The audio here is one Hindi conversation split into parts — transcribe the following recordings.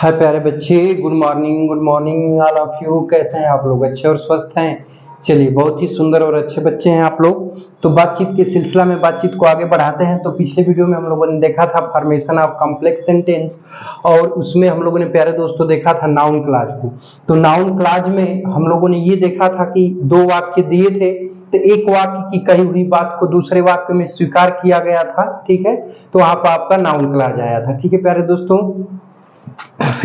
हाय प्यारे बच्चे, good morning all of you. कैसे हैं आप लोग? अच्छे और स्वस्थ हैं? चलिए, बहुत ही सुंदर और अच्छे बच्चे हैं आप लोग। तो बातचीत के सिलसिला में बातचीत को आगे बढ़ाते हैं। तो पिछले वीडियो में हम लोगों ने देखा था फॉर्मेशन ऑफ कॉम्प्लेक्स सेंटेंस, और उसमें हम लोगों ने प्यारे दोस्तों देखा था नाउन क्लॉज को। तो नाउन क्लॉज में हम लोगों ने ये देखा था कि दो वाक्य दिए थे, तो एक वाक्य की कही हुई बात को दूसरे वाक्य में स्वीकार किया गया था, ठीक है। तो वहां पर आपका नाउन क्लॉज आया था, ठीक है प्यारे दोस्तों।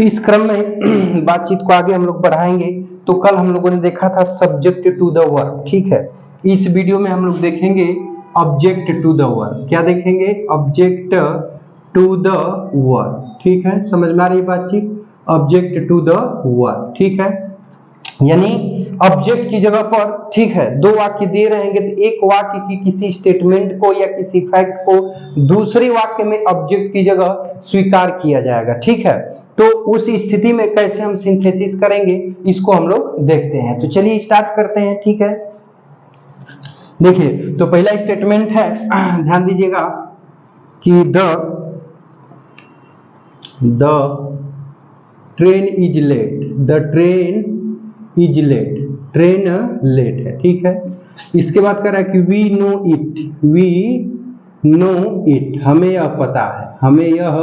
इस क्रम में बातचीत को आगे हम लोग बढ़ाएंगे। तो कल हम लोगों ने देखा था सब्जेक्ट टू द वर्ब, ठीक है। इस वीडियो में हम लोग देखेंगे ऑब्जेक्ट टू द वर्ब। क्या देखेंगे? ऑब्जेक्ट टू द वर्ब, ठीक है। समझ में आ रही बातचीत? ऑब्जेक्ट टू द वर्ब, ठीक है। यानी ऑब्जेक्ट की जगह पर, ठीक है, दो वाक्य दे रहेंगे तो एक वाक्य की किसी स्टेटमेंट को या किसी फैक्ट को दूसरे वाक्य में ऑब्जेक्ट की जगह स्वीकार किया जाएगा, ठीक है। तो उस स्थिति में कैसे हम सिंथेसिस करेंगे, इसको हम लोग देखते हैं। तो चलिए स्टार्ट करते हैं, ठीक है। देखिए, तो पहला स्टेटमेंट है, ध्यान दीजिएगा कि the train is late. The train is late, train late है, ठीक है। इसके बाद कह रहा है कि we know it, we know it, हमें यह पता है, हमें यह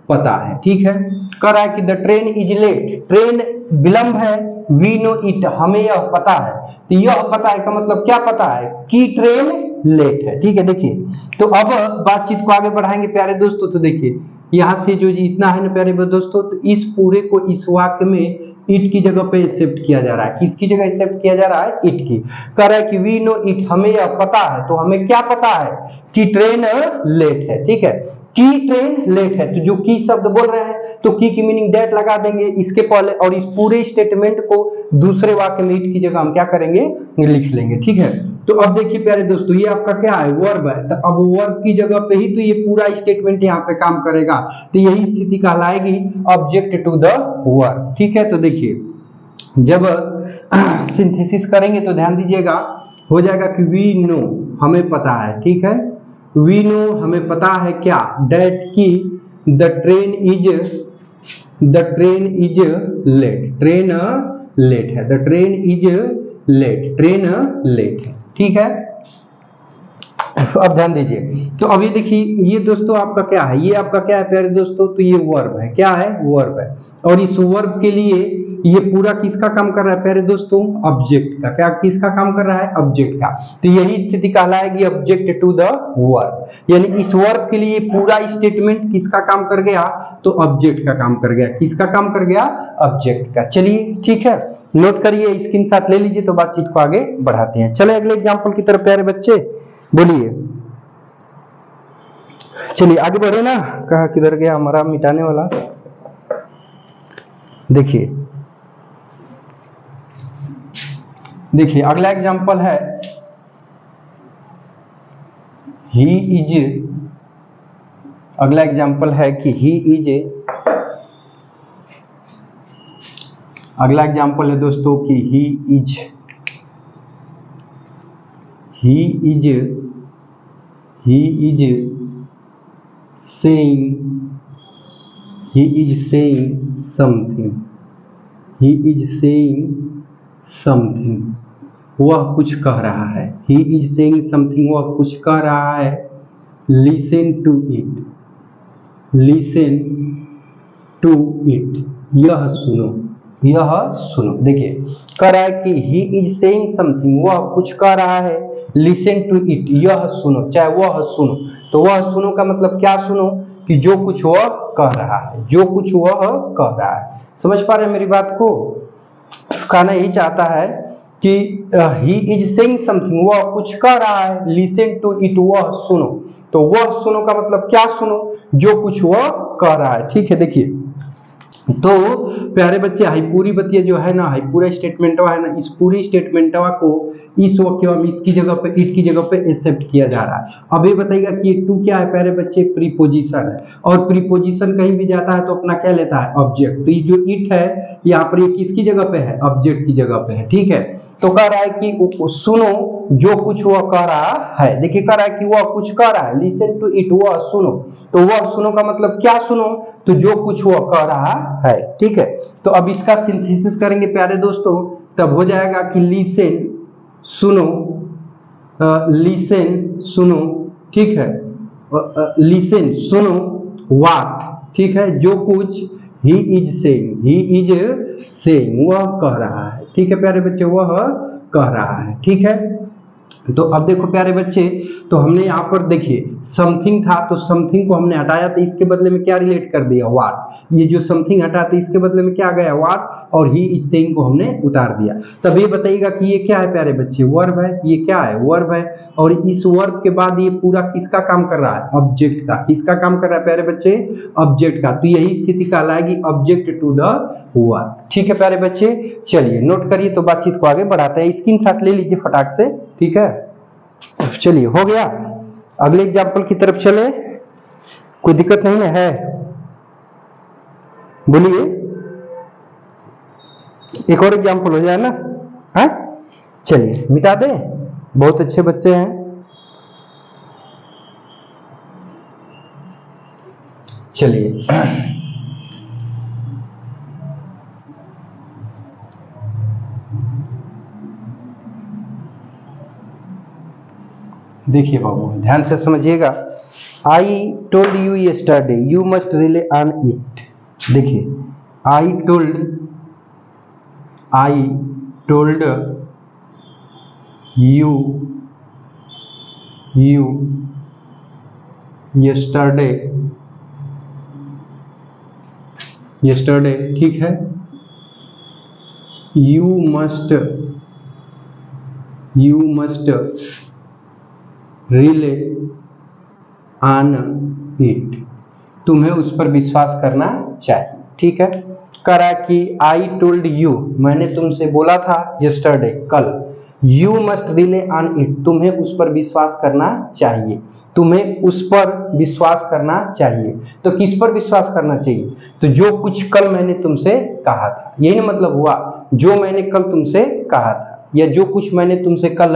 पता है, ठीक है। कह रहा है कि the train is late, train विलंब है, वी नो इट, हमें यह पता है। तो यह पता है का मतलब क्या पता है? कि ट्रेन लेट है, ठीक है। देखिए, तो अब बातचीत को आगे बढ़ाएंगे प्यारे दोस्तों। तो देखिए, यहां से जो इतना है ना प्यारे दोस्तों, तो इस पूरे को इस वाक्य में इट की जगह पे एक्सेप्ट किया जा रहा है। किसकी जगह एक्सेप्ट किया जा रहा है? इट की। कह रहा है कि वी नो इट, हमें यह पता है। तो हमें क्या पता है? कि ट्रेन लेट है, ठीक है। की ट्रेन लेट है, तो जो की शब्द बोल रहे हैं तो की मीनिंग डेट लगा देंगे इसके पहले, और इस पूरे स्टेटमेंट को दूसरे वाक्य में इट की जगह हम क्या करेंगे? लिख लेंगे, ठीक है। तो अब देखिए प्यारे दोस्तों, ये आपका क्या है? वर्ब है। तो अब वर्ब की जगह पे ही तो ये पूरा स्टेटमेंट यहाँ पे काम करेगा। तो यही स्थिति कहलाएगी ऑब्जेक्ट टू द वर्ब, ठीक है। तो देखिए, जब सिंथेसिस करेंगे तो ध्यान दीजिएगा, हो जाएगा कि वी नो, हमें पता है, ठीक है। वी नो, हमें पता है क्या? डेट की the train is late, train late है, the train is late, train late है, ठीक है। अब ध्यान दीजिए, तो अब ये देखिए, ये दोस्तों आपका क्या है? ये आपका क्या है प्यारे दोस्तों? तो ये वर्ब है। क्या है? वर्ब है। और इस वर्ब के लिए ये पूरा किसका काम कर रहा है प्यारे दोस्तों? ऑब्जेक्ट का। क्या किसका काम कर रहा है? ऑब्जेक्ट का। तो यही स्थिति कहलाएगी ऑब्जेक्ट टू द वर्ब। यानी इस वर्ब के लिए पूरा स्टेटमेंट किसका काम कर गया? तो ऑब्जेक्ट का काम कर गया। किसका काम कर गया? ऑब्जेक्ट का। चलिए, ठीक है, नोट करिए, स्क्रीनशॉट ले लीजिए। तो बातचीत को आगे बढ़ाते हैं। चले अगले एग्जाम्पल की तरफ प्यारे बच्चे, बोलिए। चलिए आगे बढ़े ना, कहा किधर गया हमारा मिटाने वाला? देखिए अगला एग्जांपल है ही इज। अगला एग्जांपल है कि ही इज। अगला एग्जांपल है दोस्तों कि he is saying something, he is saying something, वह कुछ कह रहा है। he is saying something, वह कुछ कह रहा है। listen to it, यह सुनो, यह सुनो। देखिए, कह रहा है कि he is saying something, वह कुछ कह रहा है। listen to it, यह सुनो, चाहे वह सुनो। तो वह सुनो का मतलब क्या सुनो? कि जो कुछ वह कह रहा है, जो कुछ वह कह रहा है। समझ पा रहे हैं मेरी बात को? कहना यही चाहता है कि he is saying something, वह कुछ कह रहा है। listen to it, वह सुनो। तो वह सुनो का मतलब क्या सुनो? जो कुछ वह कह रहा है, ठीक है। देखिए, तो प्यारे बच्चे पूरी बतिया जो है ना, पूरा स्टेटमेंटवा है ना, इस पूरी स्टेटमेंटवा को इस वाक्य में इसकी जगह पे इट की जगह पे एक्सेप्ट किया जा रहा है। अब ये बताइएगा कि ये टू क्या है प्यारे बच्चे, प्रीपोजिशन है, और प्रीपोजिशन कहीं भी जाता है तो अपना क्या लेता है, ऑब्जेक्ट। तो ये जो इट है यहाँ पर ये किसकी जगह पे है, ऑब्जेक्ट की जगह पे है, ठीक है। तो कह रहा है कि सुनो जो कुछ वह कह रहा है। देखिए कह रहा है कि वह कुछ कह रहा है, लिसन टू इट, वह सुनो। तो वह सुनो का मतलब क्या सुनो, तो जो कुछ वह कह रहा है, ठीक है। तो अब इसका सिंथेसिस करेंगे प्यारे दोस्तों, तब हो जाएगा कि लिसन सुनो, लिसन सुनो, ठीक है, लिसन सुनो व्हाट, ठीक है, जो कुछ he is saying, he is saying, वह कह रहा है, ठीक है प्यारे बच्चे, वह कह रहा है, ठीक है। तो अब देखो प्यारे बच्चे, तो हमने यहाँ पर देखिए समथिंग था, तो समथिंग को हमने हटाया, तो इसके बदले में क्या रिलेट कर दिया, व्हाट। ये जो समथिंग हटा तो इसके बदले में क्या गया, व्हाट, और ही इज सेइंग को हमने उतार दिया। तब ये बताइएगा कि ये क्या है प्यारे बच्चे, वर्ब है। ये क्या है, वर्ब है, और इस वर्ब के बाद ये पूरा किसका काम कर रहा है, ऑब्जेक्ट का। किसका काम कर रहा है प्यारे बच्चे, ऑब्जेक्ट का। तो यही स्थिति कहलाएगी ऑब्जेक्ट टू द वर्ब, ठीक है प्यारे बच्चे। चलिए नोट करिए, तो बातचीत को आगे बढ़ाते हैं। स्क्रीनशॉट ले लीजिए फटाक से, ठीक है। चलिए हो गया, अगले एग्जाम्पल की तरफ चले, कोई दिक्कत नहीं है, बोलिए। एक और एग्जाम्पल हो जाए ना, हाँ चलिए मिटा दे, बहुत अच्छे बच्चे हैं। चलिए देखिए बाबू ध्यान से समझिएगा। I told you yesterday you must relay on it. देखिए आई टोल्ड यू यस्टरडे, ठीक है, you must relay on it, तुम्हें उस पर विश्वास करना चाहिए, ठीक है। कह रहा है कि आई टोल्ड यू, मैंने तुमसे बोला था यस्टरडे, कल, you must relay on it, तुम्हें उस पर विश्वास करना चाहिए, तुम्हें उस पर विश्वास करना चाहिए। तो किस पर विश्वास करना चाहिए, तो जो कुछ कल मैंने तुमसे कहा था, यही ना मतलब हुआ, जो मैंने कल तुमसे कहा था, या जो कुछ मैंने तुमसे कल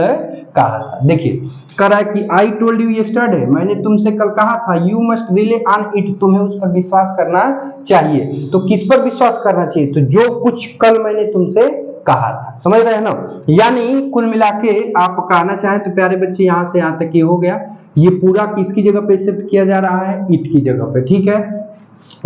कहा था। देखिए कह रहा है कि आई टोल्ड यू यस्टरडे, मैंने तुमसे कल कहा था, you must relay on it, तुम्हें उस पर विश्वास करना चाहिए। तो किस पर विश्वास करना चाहिए, तो जो कुछ कल मैंने तुमसे कहा था, समझ रहे हैं ना। यानी कुल मिला के आप कहना चाहें तो प्यारे बच्चे यहां से यहां तक ये हो गया, ये पूरा किसकी जगह पे शिफ्ट किया जा रहा है, इट की जगह पे, ठीक है।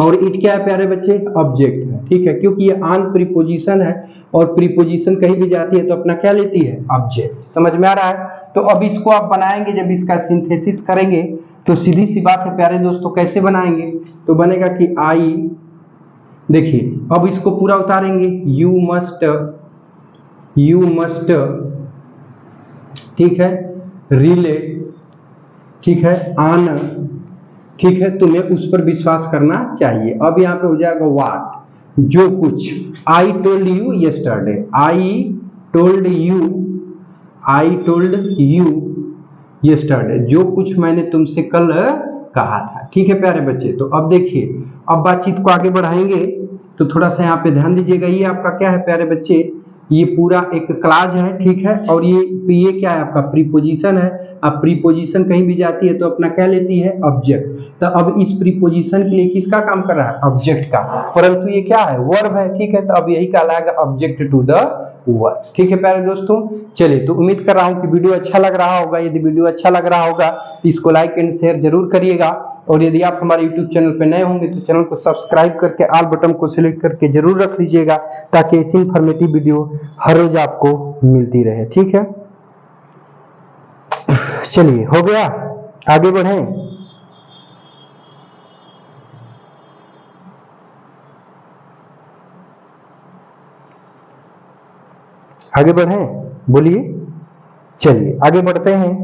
और इट क्या है प्यारे बच्चे, ऑब्जेक्ट है, ठीक है, क्योंकि ये ऑन प्रीपोजिशन है, और प्रीपोजिशन कहीं भी जाती है तो अपना क्या लेती है, ऑब्जेक्ट। समझ में आ रहा है। तो अब इसको आप बनाएंगे, जब इसका सिंथेसिस करेंगे तो सीधी सी बात है प्यारे दोस्तों, कैसे बनाएंगे, तो बनेगा कि आई, देखिए अब इसको पूरा उतारेंगे, यू मस्ट, ठीक है, रिले, ठीक है, ऑन, ठीक है, तुम्हें उस पर विश्वास करना चाहिए। अब यहाँ पे हो जाएगा व्हाट, जो कुछ, I told you yesterday, I told you yesterday, जो कुछ मैंने तुमसे कल कहा था, ठीक है प्यारे बच्चे। तो अब देखिए, अब बातचीत को आगे बढ़ाएंगे, तो थोड़ा सा यहाँ पे ध्यान दीजिएगा। ये आपका क्या है प्यारे बच्चे, ये पूरा एक क्लाज है, ठीक है, और ये क्या है आपका प्रीपोजिशन है। अब प्रीपोजिशन कहीं भी जाती है तो अपना क्या लेती है, ऑब्जेक्ट। तो अब इस प्रीपोजिशन के लिए किसका काम कर रहा है, ऑब्जेक्ट का, परंतु ये क्या है, वर्ब है, ठीक है। तो अब यही कहलाएगा ऑब्जेक्ट टू द वर्ब, ठीक है प्यारे दोस्तों। चलिए, तो उम्मीद कर रहा हूँ कि वीडियो अच्छा लग रहा होगा। यदि वीडियो अच्छा लग रहा होगा इसको लाइक एंड शेयर जरूर करिएगा, और यदि आप हमारे YouTube चैनल पर नए होंगे तो चैनल को सब्सक्राइब करके ऑल बटन को सिलेक्ट करके जरूर रख लीजिएगा, ताकि ऐसी इंफॉर्मेटिव वीडियो हर रोज आपको मिलती रहे, ठीक है। चलिए हो गया, आगे बढ़ें। आगे बढ़ें, बोलिए। चलिए आगे बढ़ते हैं।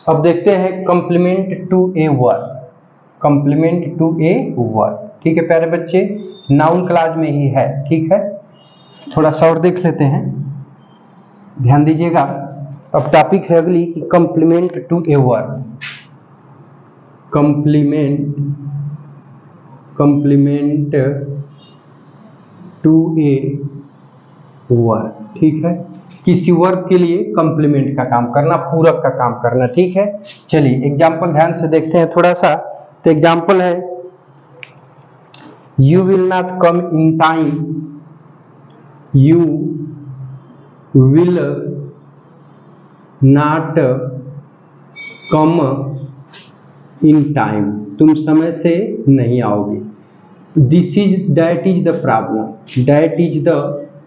अब देखते हैं complement to a verb, complement to a verb, ठीक है प्यारे बच्चे, नाउन क्लाज में ही है। ठीक है, थोड़ा सा और देख लेते हैं, ध्यान दीजिएगा। अब टॉपिक है अगली कि complement to a verb. Complement to a verb. ठीक है, किसी वर्ब के लिए कॉम्प्लीमेंट का काम करना, पूरक का काम करना। ठीक है, चलिए एग्जाम्पल ध्यान से देखते हैं थोड़ा सा। तो एग्जाम्पल है, you will not come in time, you will not come in time, तुम समय से नहीं आओगे। This is that is the problem, that is the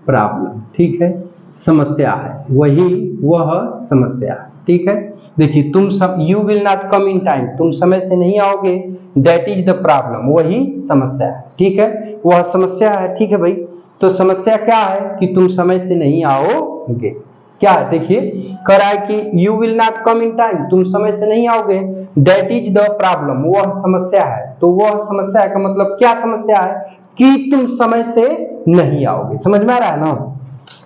problem. ठीक है, समस्या है, वही वह समस्या है। ठीक है, देखिए तुम सब, you will not come in time, तुम समय से नहीं आओगे। दैट इज द प्रॉब्लम, वही समस्या है। ठीक है, वह समस्या है। ठीक है भाई, तो समस्या क्या है कि तुम समय से नहीं आओगे। क्या है, देखिए कह रहा है कि you will not come in time, तुम समय से नहीं आओगे। दैट इज द प्रॉब्लम, वह समस्या है। तो वह समस्या का मतलब क्या समस्या है कि तुम समय से नहीं आओगे। समझ में आ रहा है ना।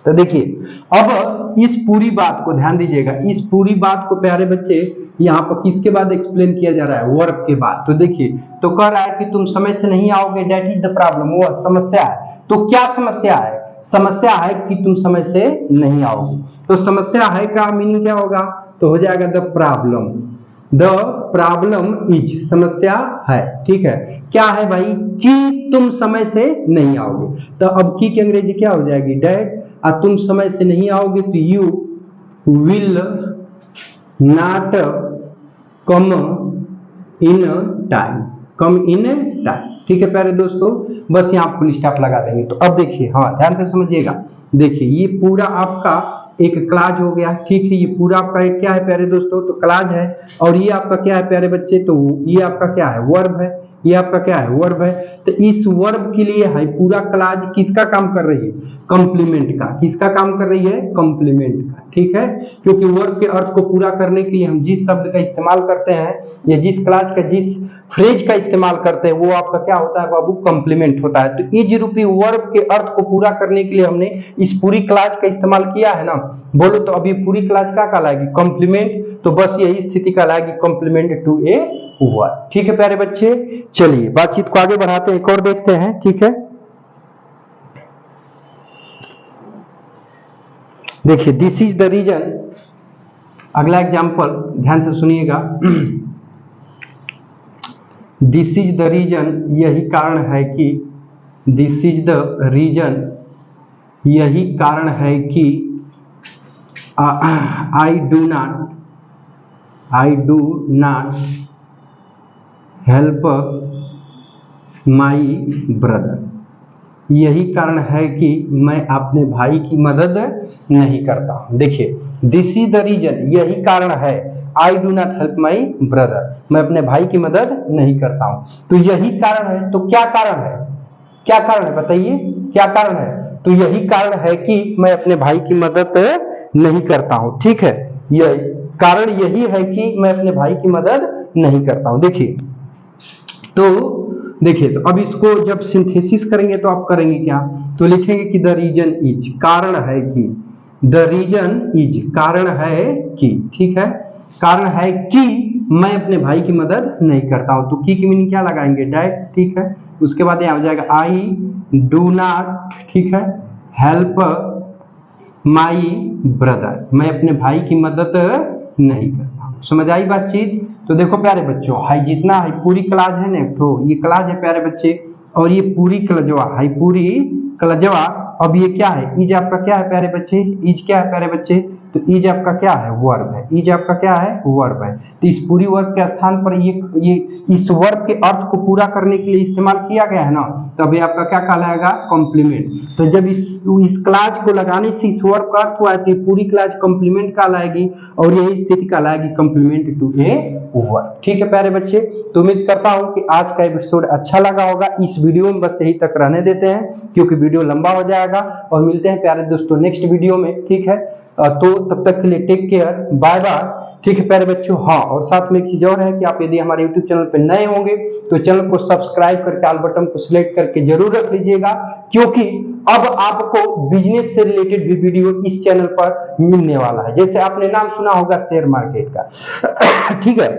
तो देखिए अब इस पूरी बात को ध्यान दीजिएगा, इस पूरी बात को प्यारे बच्चे यहाँ पर किसके बाद एक्सप्लेन किया जा रहा है, वर्ब के बाद। तो देखिए, तो कह रहा है कि तुम समय से नहीं आओगे, दैट इज द प्रॉब्लम, वह समस्या है। तो क्या समस्या है, समस्या है कि तुम समय से नहीं आओगे। तो समस्या है का मीनिंग क्या होगा, तो हो जाएगा the problem, the problem is, समस्या है। ठीक है, क्या है भाई कि तुम समय से नहीं आओगे। तो अब की अंग्रेजी क्या हो जाएगी, डैट। और तुम समय से नहीं आओगे तो you will not come in time, come in time. ठीक है प्यारे दोस्तों, बस यहाँ फुल स्टॉप लगा देंगे। तो अब देखिए, हाँ ध्यान से समझिएगा। देखिए ये पूरा आपका एक क्लाज हो गया। ठीक है, ये पूरा आपका एक क्या है प्यारे दोस्तों, तो क्लाज है। और ये आपका क्या है प्यारे बच्चे, तो ये आपका क्या है, वर्ब है। ये आपका क्या है, वर्ब है। तो इस वर्ब के लिए है पूरा क्लाज किसका काम कर रही है, कॉम्प्लीमेंट का। किसका काम कर रही है, कॉम्प्लीमेंट का। ठीक है, क्योंकि वर्ब के अर्थ को पूरा करने के लिए हम जिस शब्द का इस्तेमाल करते हैं या जिस क्लाज का, जिस फ्रेज का इस्तेमाल करते हैं, वो आपका क्या होता है बाबू, कॉम्प्लीमेंट होता है। तो इज रूपी वर्ब के अर्थ को पूरा करने के लिए हमने इस पूरी क्लाज का इस्तेमाल किया है ना। बोलो तो अभी पूरी क्लाज क्या कहलाएगी, कॉम्प्लीमेंट। तो बस यही स्थिति कहलाएगी कॉम्प्लीमेंट टू ए वर्ब। ठीक है प्यारे बच्चे, चलिए बातचीत को आगे बढ़ाते हैं, एक और देखते हैं। ठीक है, देखिए दिस इज द रीजन। अगला एग्जाम्पल ध्यान से सुनिएगा। दिस इज द रीजन, यही कारण है कि, दिस इज द रीजन, यही कारण है कि I do not help my brother. यही कारण है कि मैं अपने भाई की मदद नहीं करता हूं। देखिए दिस इज द रीजन, यही कारण है, I do not help my brother, मैं अपने भाई की मदद नहीं करता हूं। तो यही कारण है, तो क्या कारण है, क्या कारण है बताइए, क्या कारण है। तो यही कारण है कि मैं अपने भाई की मदद नहीं करता हूं। ठीक है, यही कारण, यही है कि मैं अपने भाई की मदद नहीं करता हूं। देखिए तो अब इसको जब सिंथेसिस करेंगे तो आप करेंगे क्या, तो लिखेंगे कि द रीजन इज, कारण है कि, द रीजन इज, कारण है कि। ठीक है, कारण है कि मैं अपने भाई की मदद नहीं करता हूं। तो की मीनिंग क्या लगाएंगे, डैट। ठीक है, उसके बाद यहां हो जाएगा आई डू नॉट, ठीक है, हेल्प माई ब्रदर, मैं अपने भाई की मदद नहीं करता हूं। समझ आई बातचीत। तो देखो प्यारे बच्चों, हाई जितना है पूरी क्लाज है ना, तो ये क्लाज है प्यारे बच्चे, और ये पूरी क्लजवा है, पूरी क्लजवा। अब ये क्या है, इज आपका क्या है प्यारे बच्चे, इज क्या है प्यारे बच्चे, तो इज आपका क्या है, वर्ब है। इज आपका क्या है, वर्ब है। तो इस पूरी वर्ब के स्थान पर ये इस वर्ब के अर्थ को पूरा करने के लिए इस्तेमाल किया गया है ना, तब ये आपका क्या कहलाएगा, कॉम्प्लीमेंट। तो जब इस क्लाज को लगाने से इस वर्ब का अर्थ हुआ है, तो पूरी क्लाज कॉम्प्लीमेंट कहलाएगी, और यही स्थिति कहलाएगी कॉम्प्लीमेंट टू ए वर्ब। ठीक है प्यारे बच्चे, तो उम्मीद करता हूं कि आज का एपिसोड अच्छा लगा होगा। इस वीडियो में बस यही तक रहने देते हैं, क्योंकि वीडियो लंबा हो जाएगा, और मिलते हैं प्यारे दोस्तों नेक्स्ट वीडियो में। ठीक है, तो तब तक के लिए टेक केयर, बाय बाय, ठीक है प्यारे बच्चों। हाँ, और साथ में एक चीज और है कि आप यदि हमारे YouTube चैनल पर नए होंगे तो चैनल को सब्सक्राइब करके ऑल बटन को सिलेक्ट करके जरूर रख लीजिएगा, क्योंकि अब आपको बिजनेस से रिलेटेड भी वीडियो इस चैनल पर मिलने वाला है। जैसे आपने नाम सुना होगा शेयर मार्केट का ठीक है,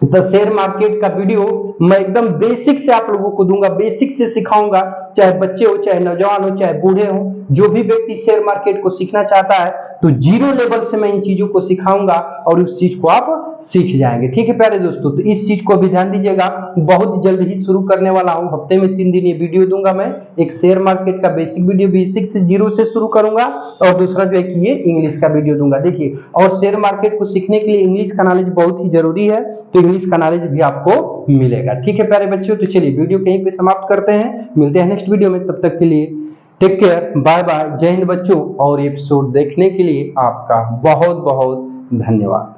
तो शेयर मार्केट का वीडियो मैं एकदम बेसिक से आप लोगों को दूंगा, बेसिक से सिखाऊंगा, चाहे बच्चे हो, चाहे नौजवान हो, चाहे बूढ़े हो, जो भी व्यक्ति शेयर मार्केट को सीखना चाहता है तो जीरो लेवल से मैं इन चीजों को सिखाऊंगा और उस चीज को आप सीख जाएंगे। ठीक है प्यारे दोस्तों, तो इस चीज को भी ध्यान दीजिएगा, बहुत जल्द ही शुरू करने वाला हूं, हफ्ते में 3 दिन ये वीडियो दूंगा मैं। एक शेयर मार्केट का बेसिक वीडियो, बेसिक से जीरो से शुरू करूंगा, और दूसरा जो है कि ये इंग्लिश का वीडियो दूंगा। देखिए, और शेयर मार्केट को सीखने के लिए इंग्लिश का नॉलेज बहुत ही जरूरी है, तो इंग्लिश का नॉलेज भी आपको मिलेगा। ठीक है प्यारे बच्चों, तो चलिए वीडियो कहीं पे समाप्त करते हैं, मिलते हैं नेक्स्ट वीडियो में, तब तक के लिए टेक केयर, बाय बाय, जय हिंद बच्चों। और एपिसोड देखने के लिए आपका बहुत बहुत धन्यवाद।